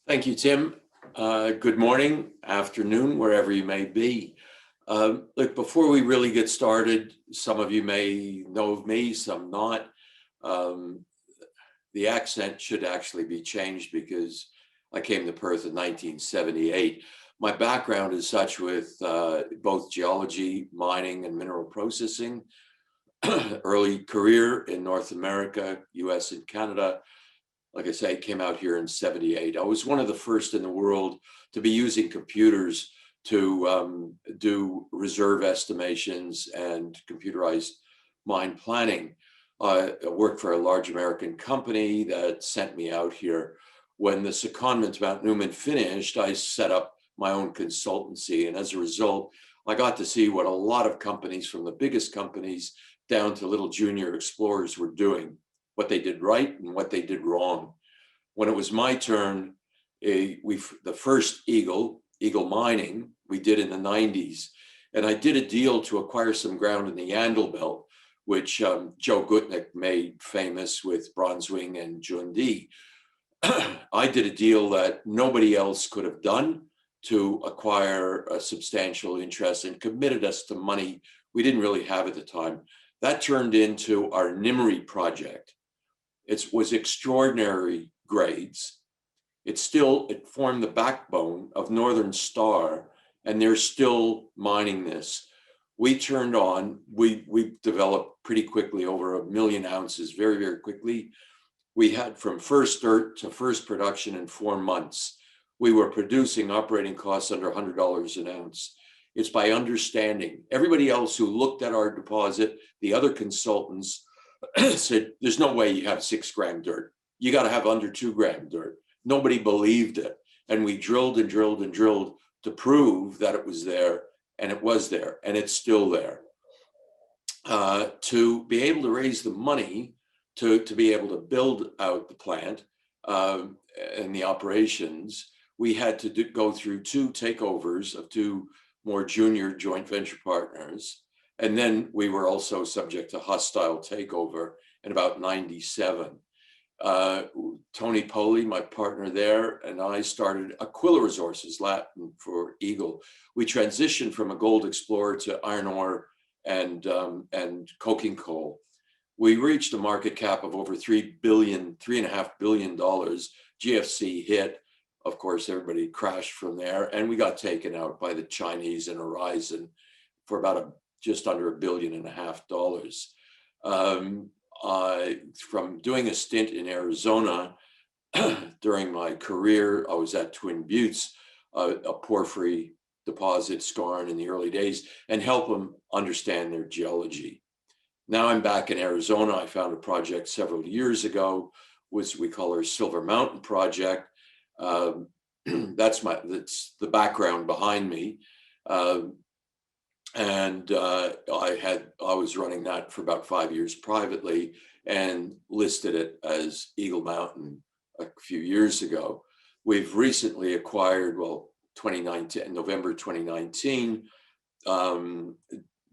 Thank you, Tim. Good morning, afternoon, wherever you may be. Look, before we really get started, some of you may know of me, some not. The accent should actually be changed because I came to Perth in 1978. My background is such with both geology, mining, and mineral processing. Early career in North America, US and Canada. Like I say, came out here in 78. I was one of the first in the world to be using computers to do reserve estimations and computerized mine planning. I worked for a large American company that sent me out here. When the secondment to Mount Newman finished, I set up my own consultancy. And as a result, I got to see what a lot of companies, from the biggest companies down to little junior explorers, were doing, what they did right and what they did wrong. When it was my turn, the first Eagle mining, we did in the 90s. And I did a deal to acquire some ground in the Yandal Belt, which Joe Gutnick made famous with Bronzewing and Jundee. I did a deal that nobody else could have done to acquire a substantial interest and committed us to money we didn't really have at the time. That turned into our Nimri project. It was extraordinary grades. It formed the backbone of Northern Star, and they're still mining this. We developed pretty quickly over 1 million ounces, very, very quickly. We had from first dirt to first production in 4 months. We were producing operating costs under $100 an ounce. It's by understanding. Everybody else who looked at our deposit, the other consultants, said, there's no way you have 6 gram dirt. You got to have under 2 gram dirt. Nobody believed it. And we drilled and drilled and drilled to prove that it was there, and it was there, and it's still there. To be able to raise the money to be able to build out the plant and the operations, we had to go through 2 takeovers of 2 more junior joint venture partners. And then we were also subject to hostile takeover in about 97. Tony Poli, my partner there, and I started Aquila Resources, Latin for Eagle. We transitioned from a gold explorer to iron ore and coking coal. We reached a market cap of over $3.5 billion. GFC hit. Of course, everybody crashed from there, and we got taken out by the Chinese and Horizon for about just under $1.5 billion. From doing a stint in Arizona during my career, I was at Twin Buttes, a porphyry deposit skarn in the early days, and help them understand their geology. Now I'm back in Arizona. I found a project several years ago, which we call our Silver Mountain project. That's the background behind me. And I was running that for about 5 years privately and listed it as Eagle Mountain a few years ago. We've recently acquired, November 2019,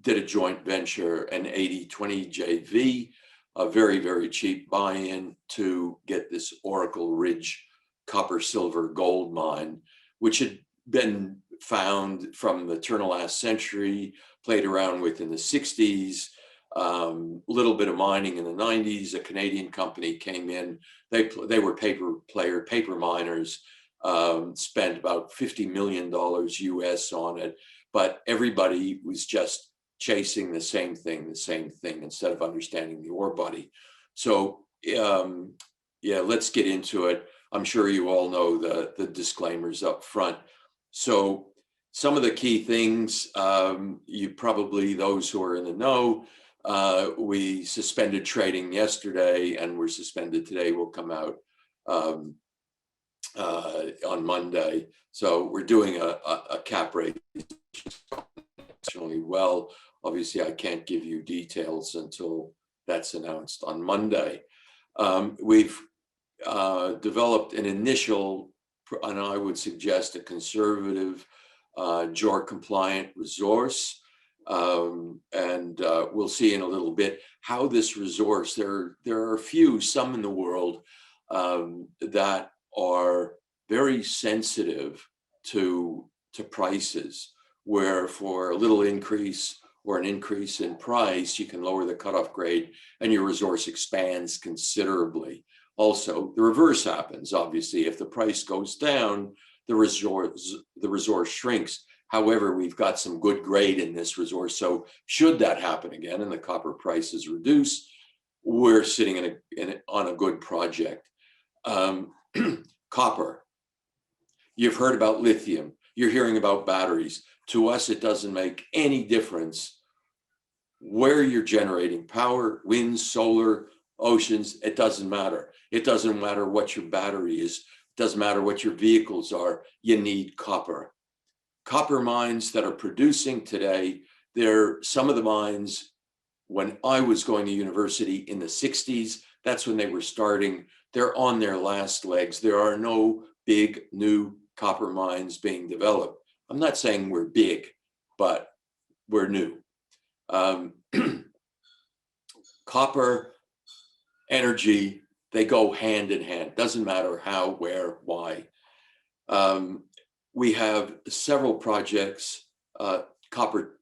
did a joint venture, an 80-20 JV, a very, very cheap buy-in to get this Oracle Ridge copper, silver, gold mine, which had been found from the turn of last century, played around with in the 60s, little bit of mining in the 90s. A Canadian company came in. They were paper miners, spent about $50 million US on it, but everybody was just chasing the same thing instead of understanding the ore body. So yeah, let's get into it. I'm sure you all know the disclaimers up front. So some of the key things, those who are in the know, we suspended trading yesterday and we're suspended today. Will come out on Monday. So we're doing a cap rate exceptionally well. Obviously, I can't give you details until that's announced on Monday. We've developed an initial, and I would suggest a conservative, JOR compliant resource. And we'll see in a little bit how this resource, there are a few, some in the world that are very sensitive to prices, where for a little increase or an increase in price, you can lower the cutoff grade and your resource expands considerably. Also, the reverse happens. Obviously, if the price goes down, the resource shrinks. However, we've got some good grade in this resource. So should that happen again and the copper prices reduce, we're sitting on a good project. Copper. You've heard about lithium. You're hearing about batteries. To us, it doesn't make any difference where you're generating power, wind, solar, oceans. It doesn't matter. It doesn't matter what your battery is. It doesn't matter what your vehicles are. You need copper. Copper mines that are producing today, they're some of the mines when I was going to university in the 60s, that's when they were starting. They're on their last legs. There are no big new copper mines being developed. I'm not saying we're big, but we're new. Copper, energy, they go hand in hand. Doesn't matter how, where, why. We have several projects, copper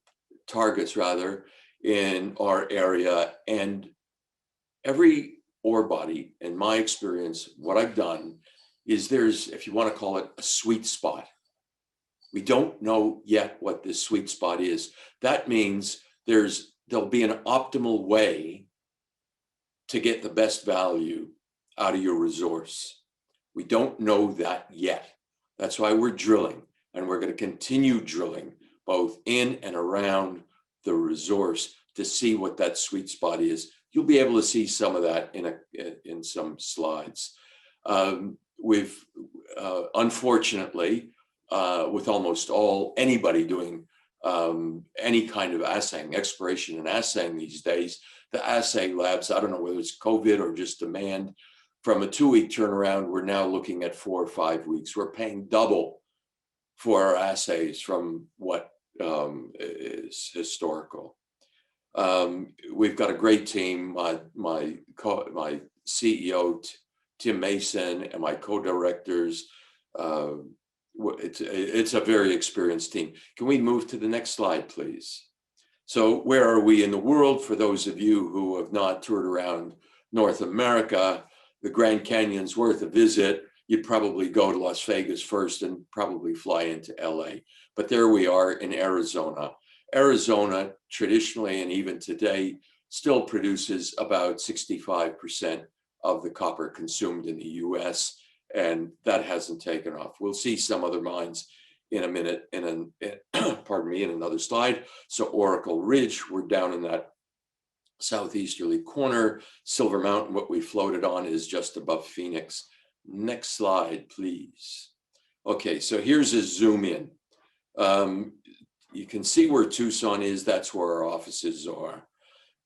targets rather, in our area, and every ore body, in my experience, what I've done is there's, if you want to call it, a sweet spot. We don't know yet what this sweet spot is. That means there'll be an optimal way to get the best value out of your resource. We don't know that yet. That's why we're drilling, and we're going to continue drilling both in and around the resource to see what that sweet spot is. You'll be able to see some of that in some slides. We've unfortunately, with almost anybody doing any kind of assaying, exploration and assaying these days, the assay labs, I don't know whether it's COVID or just demand, from a 2-week turnaround, we're now looking at 4 or 5 weeks. We're paying double for our assays from what is historical. We've got a great team. My CEO, Tim Mason, and my co-directors. It's a very experienced team. Can we move to the next slide, please? So where are we in the world? For those of you who have not toured around North America, the Grand Canyon's worth a visit. You'd probably go to Las Vegas first and probably fly into LA. But there we are in Arizona. Arizona traditionally and even today still produces about 65% of the copper consumed in the US, and that hasn't taken off. We'll see some other mines in a minute, pardon me, in another slide. So Oracle Ridge, we're down in that southeasterly corner. Silver Mountain, what we floated on, is just above Phoenix. Next slide, please. Okay, so here's a zoom in. You can see where Tucson is. That's where our offices are.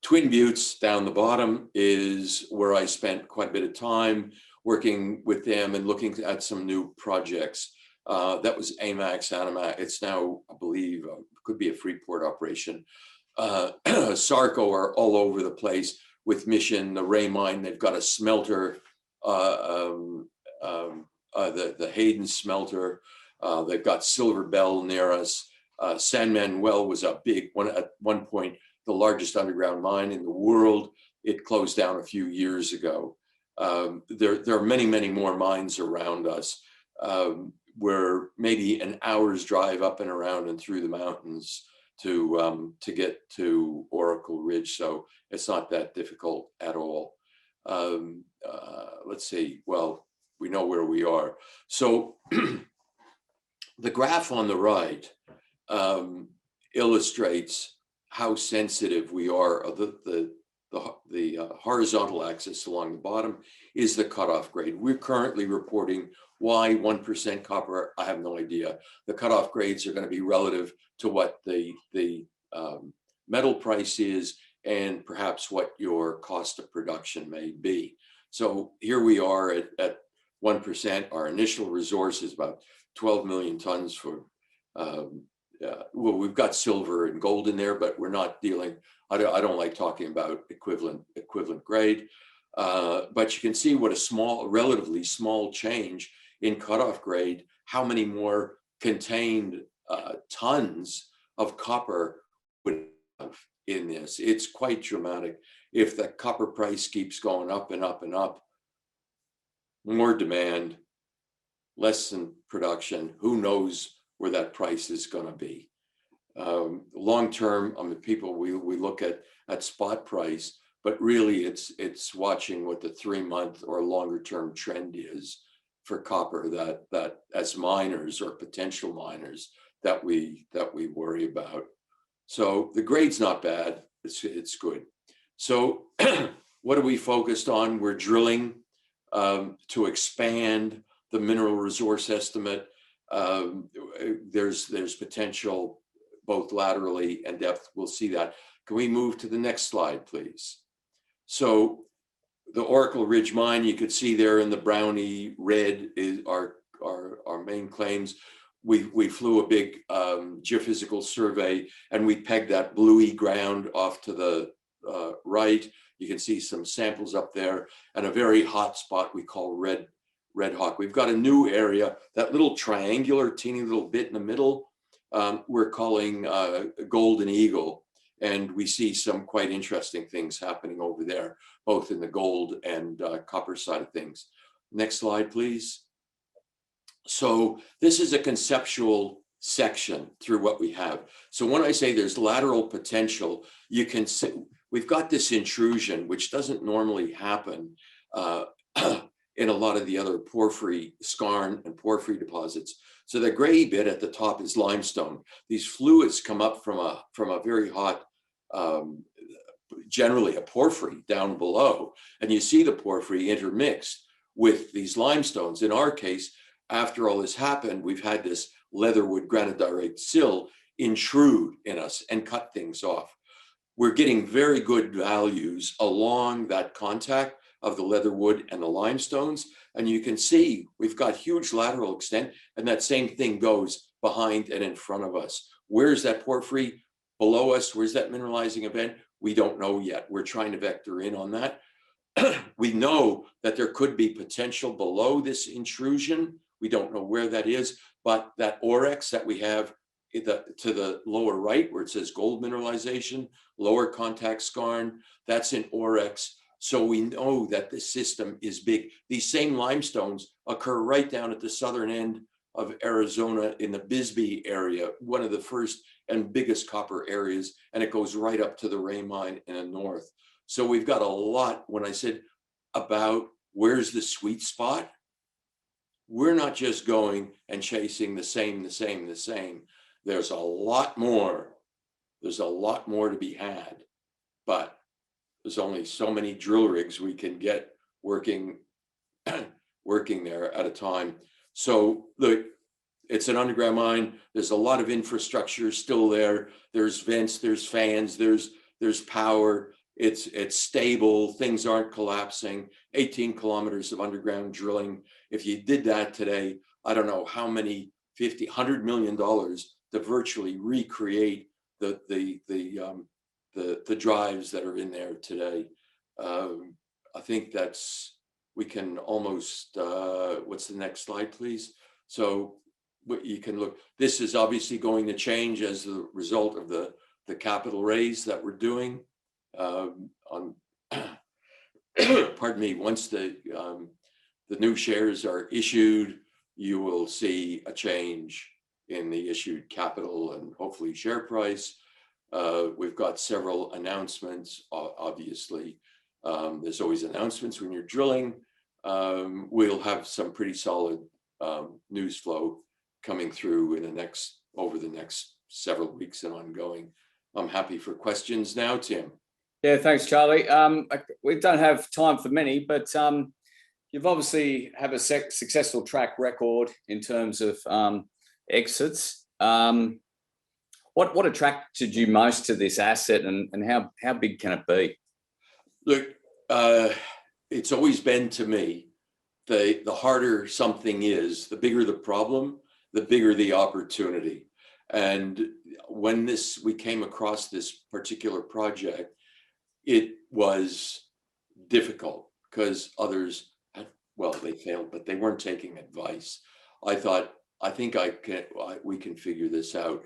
Twin Buttes down the bottom is where I spent quite a bit of time working with them and looking at some new projects. That was AMAX, Animax. It's now, I believe, could be a Freeport operation. Sarco are all over the place with Mission, the Ray Mine. They've got a smelter, the Hayden smelter. They've got Silver Bell near us. San Manuel was a big one at one point, the largest underground mine in the world. It closed down a few years ago. There are many, many more mines around us. We're maybe an hour's drive up and around and through the mountains to get to Oracle Ridge, so it's not that difficult at all. Let's see. Well, we know where we are. So the graph on the right illustrates how sensitive we are. The horizontal axis along the bottom is the cutoff grade. We're currently reporting why 1% copper. I have no idea. The cutoff grades are going to be relative to what the metal price is and perhaps what your cost of production may be. So here we are at 1%. Our initial resource is about 12 million tons for, well, we've got silver and gold in there, but we're not dealing, I don't like talking about equivalent grade, but you can see what a relatively small change in cutoff grade, how many more contained tons of copper would have in this. It's quite dramatic. If the copper price keeps going up and up and up, more demand, less than production, who knows where that price is going to be. Long term, I mean, people, we look at spot price, but really it's watching what the 3-month or longer term trend is for copper that as miners or potential miners that we worry about. So the grade's not bad, it's good. So what are we focused on? We're drilling to expand the mineral resource estimate. There's potential both laterally and depth. We'll see that. Can we move to the next slide, please? So the Oracle Ridge mine, you could see there in the browny red is our main claims. We flew a big geophysical survey and we pegged that bluey ground off to the right. You can see some samples up there and a very hot spot we call Red Hawk. We've got a new area, that little triangular teeny little bit in the middle, we're calling Golden Eagle. And we see some quite interesting things happening over there, both in the gold and copper side of things. Next slide, please. So this is a conceptual section through what we have. So when I say there's lateral potential, you can see we've got this intrusion, which doesn't normally happen in a lot of the other porphyry, skarn and porphyry deposits. So the gray bit at the top is limestone. These fluids come up from a very hot, generally a porphyry down below, and you see the porphyry intermixed with these limestones. In our case, after all this happened, we've had this leatherwood granodiorite sill intrude in us and cut things off. We're getting very good values along that contact of the leatherwood and the limestones. And you can see we've got huge lateral extent, and that same thing goes behind and in front of us. Where's that porphyry below us? Where's that mineralizing event? We don't know yet. We're trying to vector in on that. We know that there could be potential below this intrusion. We don't know where that is, but that oryx that we have to the lower right, where it says gold mineralization, lower contact skarn, that's in oryx. So we know that the system is big. These same limestones occur right down at the southern end of Arizona in the Bisbee area, one of the first and biggest copper areas, and it goes right up to the Ray mine in the north. So we've got a lot. When I said about where's the sweet spot, we're not just going and chasing the same. There's a lot more. There's a lot more to be had, but there's only so many drill rigs we can get working there at a time. So look, it's an underground mine. There's a lot of infrastructure still there. There's vents, there's fans, there's power. It's stable. Things aren't collapsing. 18 kilometers of underground drilling. If you did that today, I don't know how many, $100 million to virtually recreate the drives that are in there today. I think we can almost, what's the next slide, please? So you can look, this is obviously going to change as the result of the capital raise that we're doing. Pardon me, once the new shares are issued, you will see a change in the issued capital and hopefully share price. We've got several announcements, obviously. There's always announcements when you're drilling. We'll have some pretty solid news flow coming through over the next several weeks and ongoing. I'm happy for questions now, Tim. Yeah, thanks, Charlie. We don't have time for many, but you've obviously have a successful track record in terms of exits. What attracted you most to this asset, and how big can it be? Look, it's always been to me, the harder something is, the bigger the problem, the bigger the opportunity. And when we came across this particular project, it was difficult because others had well, they failed, but they weren't taking advice. I think we can figure this out.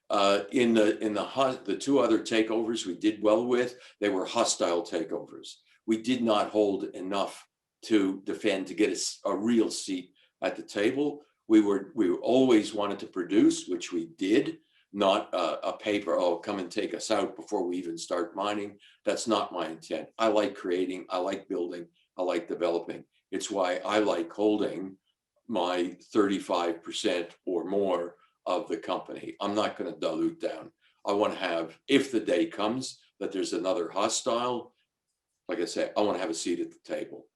The two other takeovers we did well with, they were hostile takeovers. We did not hold enough to defend to get a real seat at the table. We always wanted to produce, which we did, not a paper, oh, come and take us out before we even start mining. That's not my intent. I like creating, I like building, I like developing. It's why I like holding my 35% or more of the company. I'm not going to dilute down. I want to have, if the day comes that there's another hostile, like I say, I want to have a seat at the table.